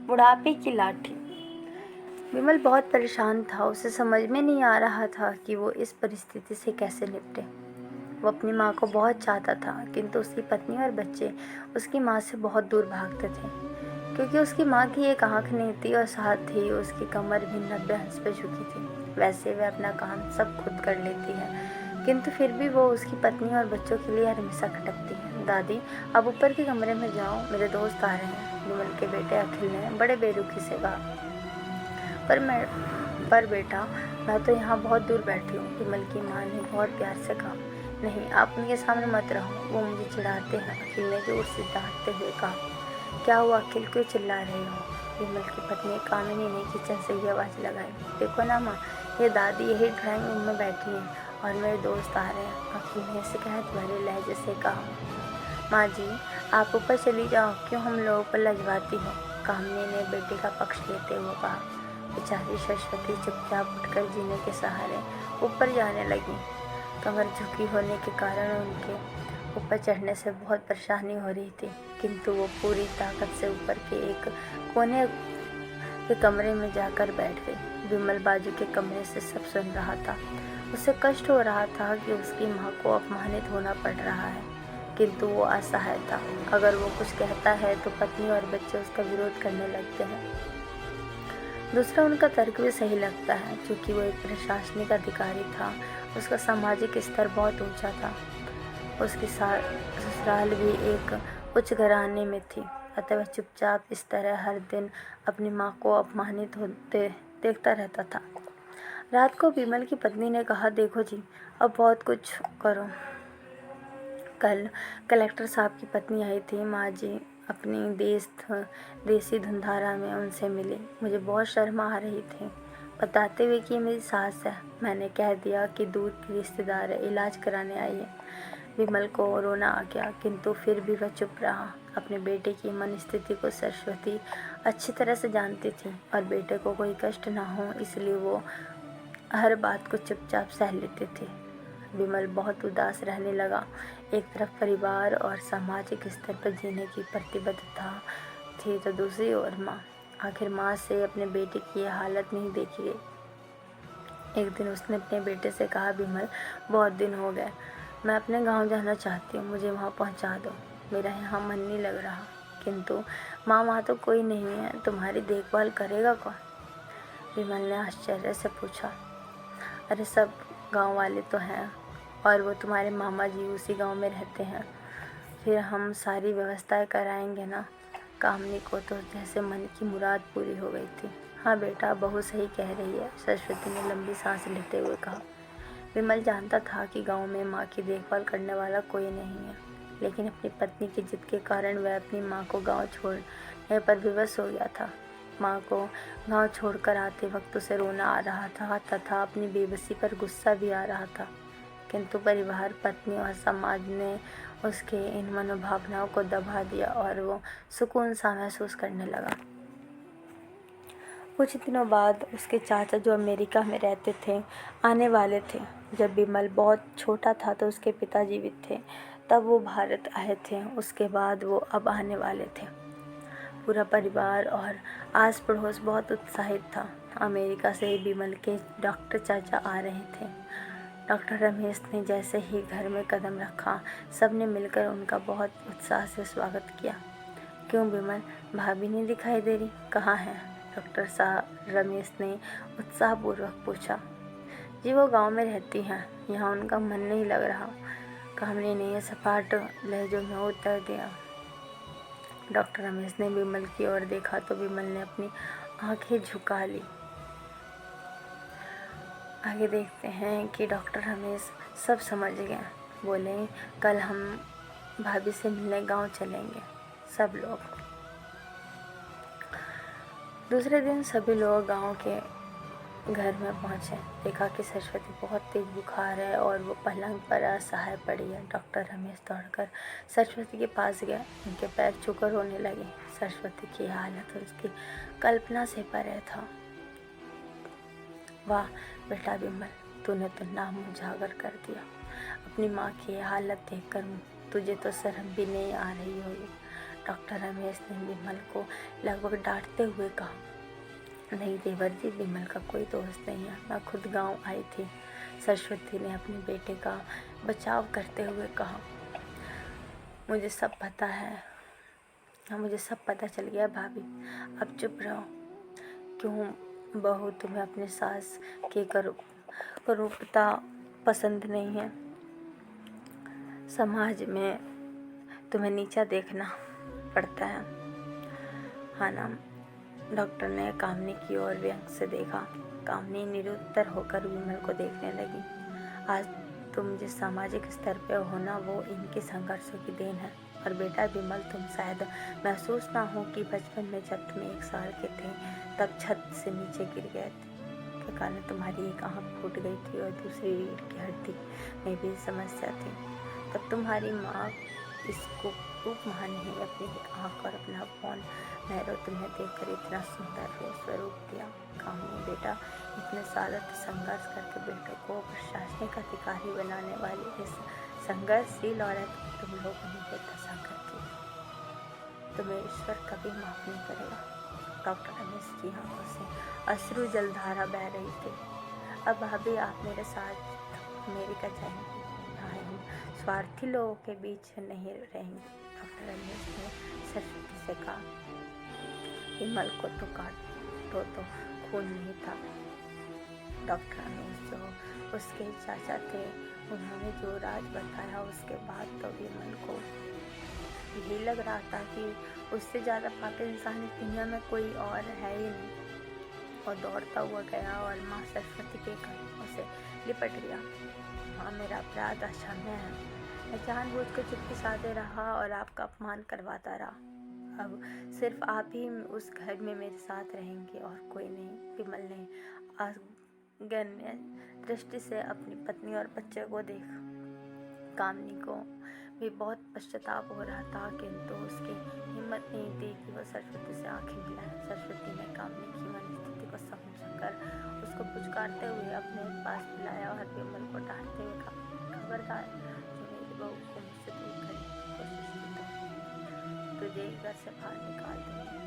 बुढ़ापे की लाठी। विमल बहुत परेशान था। उसे समझ में नहीं आ रहा था कि वो इस परिस्थिति से कैसे निपटे। वो अपनी माँ को बहुत चाहता था, किंतु उसकी पत्नी और बच्चे उसकी माँ से बहुत दूर भागते थे, क्योंकि उसकी माँ की एक आँख नहीं थी और साथ ही उसकी कमर भी 90 अंश पे झुकी थी। वैसे वह अपना काम सब खुद कर लेती है, किंतु फिर भी वो उसकी पत्नी और बच्चों के लिए हमेशा खटकती है। दादी, आप ऊपर के कमरे में जाओ, मेरे दोस्त आ रहे हैं, विमल के बेटे अखिल ने बड़े बेरुखी से कहा। पर बेटा, मैं तो यहाँ बहुत दूर बैठी हूँ, विमल की माँ ने बहुत प्यार से कहा। नहीं, आप उनके सामने मत रहो, वो मुझे चिढ़ाते हैं, अखिल ने जोर से डांटते हुए कहा। क्या हुआ अखिल, क्यों चिल्ला रहे हो? विमल की पत्नी कामिनी ने किचन से ही आवाज़ लगाई। देखो ना माँ, ये दादी यही ड्राइंग रूम में बैठी है और मेरे दोस्त आ रहे हैं, अखिल ने शिकायत भरे लहजे से कहा। माँ जी, आप ऊपर चली जाओ, क्यों हम लोगों पर लजवाती हो? कामिनी ने बेटे का पक्ष लेते हुए कहा। बेचारी सरस्वती चुपचाप उठकर जीने के सहारे ऊपर जाने लगी। कमर झुकी होने के कारण उनके ऊपर चढ़ने से बहुत परेशानी हो रही थी, किंतु वो पूरी ताकत से ऊपर के एक कोने के कमरे में जाकर बैठ गई। विमल बाजू के कमरे से सब सुन रहा था। उसे कष्ट हो रहा था कि उसकी माँ को अपमानित होना पड़ रहा है, किंतु वो असहाय था। अगर वो कुछ कहता है तो पत्नी और बच्चे उसका विरोध करने लगते हैं। दूसरा, उनका तर्क भी सही लगता है, क्योंकि वो एक प्रशासनिक अधिकारी था। उसका सामाजिक स्तर बहुत ऊंचा था। उसकी ससुराल भी एक उच्च घराने में थी, अतः वह चुपचाप इस तरह हर दिन अपनी माँ को अपमानित होते देखता रहता था। रात को विमल की पत्नी ने कहा, देखो जी, अब बहुत कुछ करो। कल कलेक्टर साहब की पत्नी आई थी। माँ जी अपनी देसी धुंधारा में उनसे मिली। मुझे बहुत शर्म आ रही थी, बताते हुए कि मेरी सास है। मैंने कह दिया कि दूर की रिश्तेदार है, इलाज कराने आई है। विमल को रोना आ गया, किंतु फिर भी वह चुप रहा। अपने बेटे की मन स्थिति को सरस्वती अच्छी तरह से जानती थी और बेटे को कोई कष्ट ना हो, इसलिए वो हर बात को चुपचाप सह लेती थी। विमल बहुत उदास रहने लगा। एक तरफ परिवार और सामाजिक स्तर पर जीने की प्रतिबद्धता थी, तो दूसरी ओर माँ। आखिर माँ से अपने बेटे की यह हालत नहीं देखी गई। एक दिन उसने अपने बेटे से कहा, विमल, बहुत दिन हो गए, मैं अपने गांव जाना चाहती हूँ, मुझे वहाँ पहुँचा दो, मेरा यहाँ मन नहीं लग रहा। किंतु माँ, वहाँ तो कोई नहीं है, तुम्हारी देखभाल करेगा कौन? विमल ने आश्चर्य से पूछा। अरे सब गांव वाले तो हैं, और वो तुम्हारे मामा जी उसी गांव में रहते हैं, फिर हम सारी व्यवस्थाएं कराएंगे ना। कामनी को तो जैसे मन की मुराद पूरी हो गई थी। हाँ बेटा, बहू सही कह रही है, सरस्वती ने लंबी सांस लेते हुए कहा। विमल जानता था कि गांव में माँ की देखभाल करने वाला कोई नहीं है, लेकिन अपनी पत्नी की जिद के कारण वह अपनी माँ को गांव छोड़ने पर विवश हो गया था। माँ को गांव छोड़कर आते वक्त उसे रोना आ रहा था तथा अपनी बेबसी पर गुस्सा भी आ रहा था, किंतु परिवार, पत्नी और समाज ने उसके इन मनोभावनाओं को दबा दिया और वो सुकून सा महसूस करने लगा। कुछ दिनों बाद उसके चाचा, जो अमेरिका में रहते थे, आने वाले थे। जब विमल बहुत छोटा था तो उसके पिता जीवित थे, तब वो भारत आए थे। उसके बाद वो अब आने वाले थे। पूरा परिवार और आस पड़ोस बहुत उत्साहित था। अमेरिका से विमल के डॉक्टर चाचा आ रहे थे। डॉक्टर रमेश ने जैसे ही घर में कदम रखा, सबने मिलकर उनका बहुत उत्साह से स्वागत किया। क्यों विमल, भाभी नहीं दिखाई दे रही, कहाँ है? डॉक्टर रमेश ने उत्साहपूर्वक पूछा। जी, वो गांव में रहती हैं, यहाँ उनका मन नहीं लग रहा, कामनी ने सपाट लहजों में उत्तर दिया। डॉक्टर रमेश ने विमल की ओर देखा तो विमल ने अपनी आंखें झुका ली। आगे देखते हैं कि डॉक्टर रमेश सब समझ गए। बोले, कल हम भाभी से मिलने गांव चलेंगे, सब लोग। दूसरे दिन सभी लोग गांव के घर में पहुंचे। देखा कि सरस्वती बहुत तेज बुखार है और वो पलंग पर असहाय पड़ी है। डॉक्टर रमेश दौड़कर सरस्वती के पास गया, उनके पैर छूकर रोने लगे। सरस्वती की हालत उसकी कल्पना से परे था। वाह बेटा विमल, तूने तो नाम उजागर कर दिया। अपनी माँ की हालत देखकर तुझे तो शर्म भी नहीं आ रही होगी। डॉक्टर रमेश ने विमल को लगभग डांटते हुए कहा, नहीं देवर जी, विमल का कोई दोस्त नहीं है, मैं खुद गांव आई थी। सरस्वती ने अपने बेटे का बचाव करते हुए कहा, मुझे सब पता है, मुझे सब पता चल गया भाभी, अब चुप रहो। क्यों बहू, तुम्हें अपने सास की करूपता पसंद नहीं है? समाज में तुम्हें नीचा देखना पड़ता है, हाँ ना? डॉक्टर ने कामनी की ओर व्यंग से देखा। कामनी निरुत्तर होकर विमल को देखने लगी। आज तुम जिस सामाजिक स्तर पे हो ना, वो इनके संघर्षों की देन है। और बेटा विमल, तुम शायद महसूस ना हो कि बचपन में जब तुम 1 साल के थे तब छत से नीचे गिर गए थे के कारण तुम्हारी एक आँख फूट गई थी और दूसरी रीढ़ की हड्डी में भी समस्या थी। तब तुम्हारी माँ इसको खूब महान ही अपनी आँख और अपना फोन मैरो तुम्हें देखकर इतना सुंदर स्वरूप दिया। कामनी बेटा, इतने सालों से संघर्ष करके बेटों को प्रशासनिक अधिकारी बनाने वाली इस संघर्षशील औरत तुम लोगों ने ये दशा करके तुम्हें ईश्वर कभी माफ नहीं करेगा। डॉक्टर रमेश की आंखों से अश्रु जलधारा बह रही थी। अब भाभी, आप मेरे साथ अमेरिका जाएंगे? हाँ, हम स्वार्थी लोगों के बीच नहीं रहेंगे, डॉक्टर रमेश ने सरस्वती से कहा। विमल को तो काटो तो खून नहीं था। डॉक्टर रमेश जो उसके चाचा थे, उन्होंने जो राज बताया उसके बाद तो विमल को यही लग रहा था कि उससे ज़्यादा पापी इंसान इस दुनिया में कोई और है ही नहीं। और दौड़ता हुआ गया और माँ सरस्वती के कदमों से लिपट गया। हाँ, मेरा अपराध अक्षम्य है, मैं जानबूझ कर चुप्पी साधे रहा और आपका अपमान करवाता रहा। अब सिर्फ आप ही उस घर में मेरे साथ रहेंगे और कोई नहीं। विमल ने अगन्य दृष्टि से अपनी पत्नी और बच्चे को देखा। कामनी को भी बहुत पश्चाताप हो रहा था, किंतु उसकी हिम्मत नहीं थी कि वह सरस्वती से आंखें मिलाए। सरस्वती ने कामनी की मनस्थिति को समझकर उसको पुचकारते हुए अपने पास बुलाया और विमल को डांटते हुए कहा, खबरदार, जो मेरी बहू को मुझसे दूर करने की कोशिश की तो तुझे घर से बाहर निकाल दूंगी।